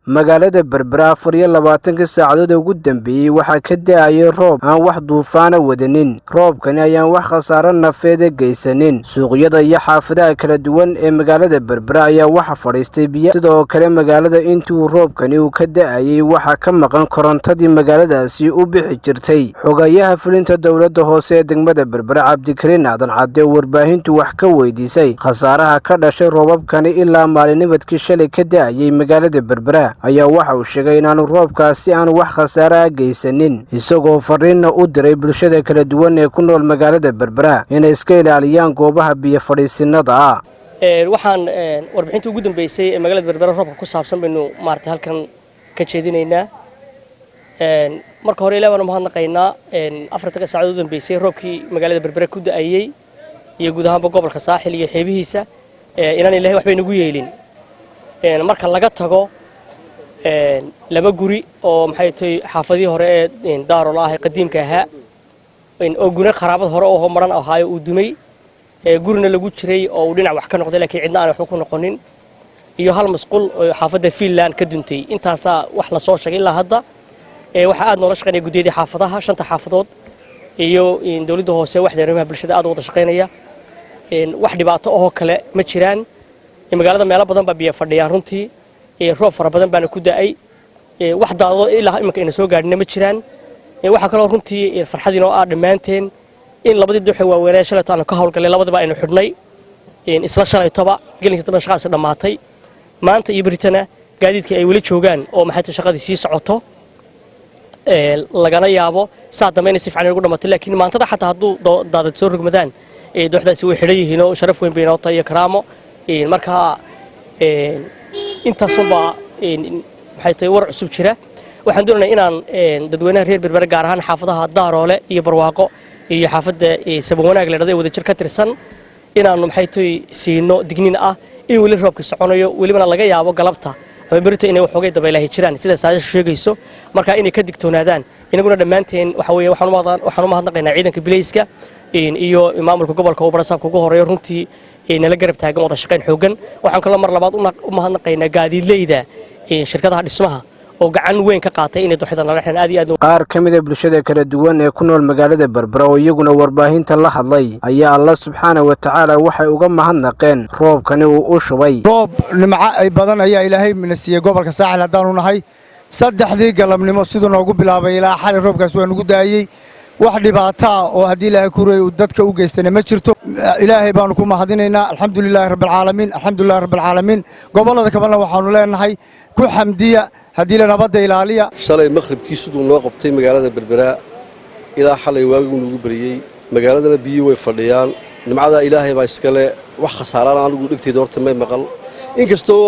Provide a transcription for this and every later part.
magaalada Berbera 24 saacadood ugu dambeeyay waxaa ka da'ay roob aan wax duufaan wadanin. Roobkani ayaan wax khasaare nafeed geysanin. Suuqyada iyo xaafadaha kala duwan ee magaalada Berbera ayaa waxa fadhiistay biyo. Sidoo kale magaalada intuu roobkani uu ka da'ayay waxa ka maqan korontadii magaaladaasi u bixi jirtay. Xogayaha fulinta dawladda hoose ee degmada Berbera Cabdikariin Aadan Cadde warbaahintu wax ka weydiisay khasaaraha ka dhashay roobabkani ilaa maalinimadkii shalay ka da'ayay magaalada Berbera ayaa waxa uu sheegay inaan roobkaasi aan wax khasaare geysanin, isagoo fariin u diray bulshada kala duwan ee ku nool magaalada Berbera inay iska ilaaliyaan goobaha biyo fadhiisinada ah. waxaan warbixinta ugu dambeysay ee magaalada Berbera roobka ku saabsan baynu maartay halkan ka jeedinaynaa. marka hore ilaa waan mahadnaqaynaa 4 saacadood u dambeysay roobkii magaalada Berbera ku da'ayay iyo guud ahaan gobolka saaxil iyo xeebihiisa inaan ilaahay waxba inagu yeelin. marka laga tago laba guri oo maxay tahay xaafadii hore ee Daarool ah ee qadiimka ahaa oo guri kharaabad hore oo maran ahaa uu dumay gurina lagu jiray oo dhinac wax ka noqday laakiin cidna aan wax ku noqonin iyo hal masquul oo xaafada Finland ka duntay. intaasa wax la soo sheegay ilaa hadda waxa aad noola shaqeynaya guddiyada xaafadaha 5 xaafadood iyo dawladda hoose waxda arrimaha bulshada aad wada shaqeynaya. wax dhibaato oo kale ma jiraan. magaalada meelo badan baa biyo fadhiyaan runtii roob fara badan baana ku da'ay. wax daado ilaa imika ina soo gaadhina ma jiraan. waxa kale oo runtii farxadiin oo dhamaanteen in labadii dooxay waaweynaa shalayto aan ka hawlgalay labadaba aynu xidhnay isla shalaytoba gelinka toban shaqaas dhamaatay. maanta iyo Britana gaadiidka ay wali joogaan oo maxay shaqadii sii socoto lagana yaabo saadameena si fiican ugu dhamatay. laakiin maantada xataa hadduu daadad soo rugmadaan dooxdaasi way xidhan yihiin oo sharaf weyn bay noo tahay karaamo. marka intaasba maxay tahay war cusub jira. waxaan doonaynaa inaan dadweynaha reer Berbera gaar ahaan xaafadaha Daaroole iyo Barwaaqo iyo xaafada Sabon Wanaag leedahay wada jir ka tirsan inaan maxay tahay siino digniin ah in wali roobka soconayo walibana laga yaabo galabta ama berito inay wax uga dabaylahay jiraan sida saadaashu sheegayso. marka inay ka digtoonaadaan inaguna dhamaanteen waxa weeye waxaan u mahadnaqaynaa ciidanka bilayska iyo maamulka gobolka oo barasaabka ugu horeeyo runtii nala garab taagan wada shaqeyn xoogan. waxaan kala mar labaad u mahadnaqaynaa gaadiidleyda shirkadaha dhismaha oo gacan weyn ka qaatay inay dooxada nala xiraan aad iyo aad. qaar ka mid ah bulshada kala duwan ee ku nool magaalada Berbera oo iyaguna warbaahinta la hadlay ayaa Allah subxaanahu wa ta'ala waxay uga mahadnaqeen roobkani uu u shubay. roob nimco ay badan ayaa Ilaahay minasiye gobolka Saaxil hadaan u nahay. saddexdii galabnimo sidoo noogu bilaabay ilaa xalay roobkaas waa nagu daayay. wax dhibaato oo hadii Ilaahay ku reeyo dadka u geystana ma jirto. Ilaahay baan ku mahadinaynaa. alxamdulilaahi rabbil caalamiin alxamdulilaahi rabbil caalamiin. gobolada kalena waxaanu leenahay ku xamdiya hadii la nabadda ilaaliya. shalay maqribkii sidoo noo qabtay magaalada Berbera ilaa xalay waagu nagu bariyay. magaaladana biyo way fadhiyaan. nimcada Ilaahay baa iska leh. wax khasaaraan anigu dhigtayda horta may maqal. inkastoo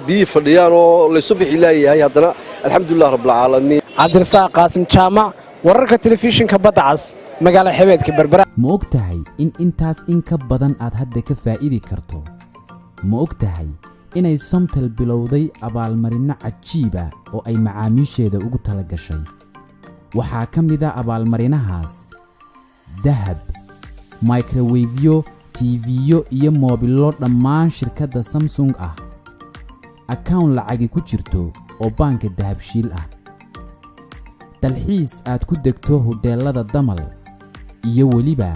biyo fadhiyaan oo la soo bixi ilaahay haddana alxamdulilaahi rabbil caalamiin. Cabdirasaaq Qaasim Jaamac wararka telefishinka badda cas magaalada xebeedka Berbera. ma ogtahay in intaas in ka badan aad hadda ka faa'iidi karto? ma ogtahay inay Somtel bilowday abaalmarino cajiib ah oo ay macaamiisheeda ugu tala gashay? waxaa ka mid ah abaalmarinahaas dahab, microwave, TV-yo iyo moobilo dhammaan shirkadda Samsung ah, account lacagi ku jirto oo banka dahabshiil ah, dalxiis aad ku degto hoteelada Damal iyo weliba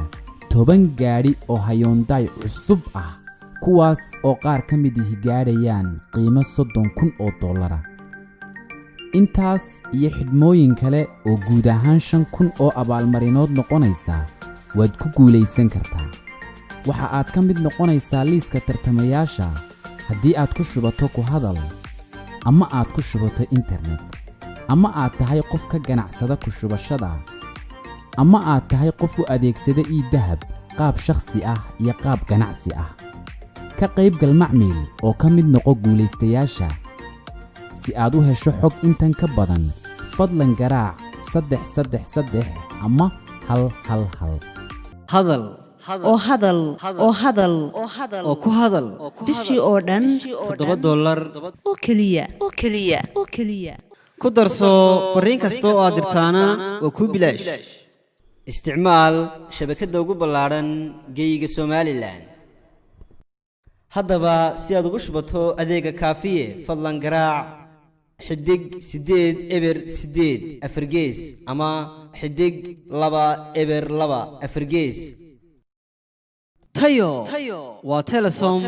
10 gaari oo Hyundai cusub ah kuwaas oo qaar ka mid ah gaarayaan qiimo $30,000. intaas iyo xidhmooyin kale oo guud ahaan 5,000 oo abaalmarinood noqonaysa waad ku guuleysan kartaa. waxa aad ka mid noqonaysaa liiska tartamayaasha haddii aad ku shubato ku hadal ama aad ku shubato internet ama aad tahay qof ka ganacsada ku shubashada ama aad tahay qof u adeegsada dahab qaab shakhsi ah iyo qaab ganacsi ah. ka qaybgal macmiil oo ka mid noqo guuleystayaasha. si aad u hesho xog intan ka badan fadlan garaac 333 ama 111. hadal oo hadal oo hadal oo ku hadal bishii oo dhan $7 oo kaliya ku darso fariin kasta oo aad dirtaana waa ku bilaash. isticmaal shabakadda ugu ballaaran geyga Somaliland. haddaba si aad ugu shubato adeega kaafiye fadlan garaac xidig 8 eber 8 afargees ama xidig 2 eber 2 afargees tayo waa telesom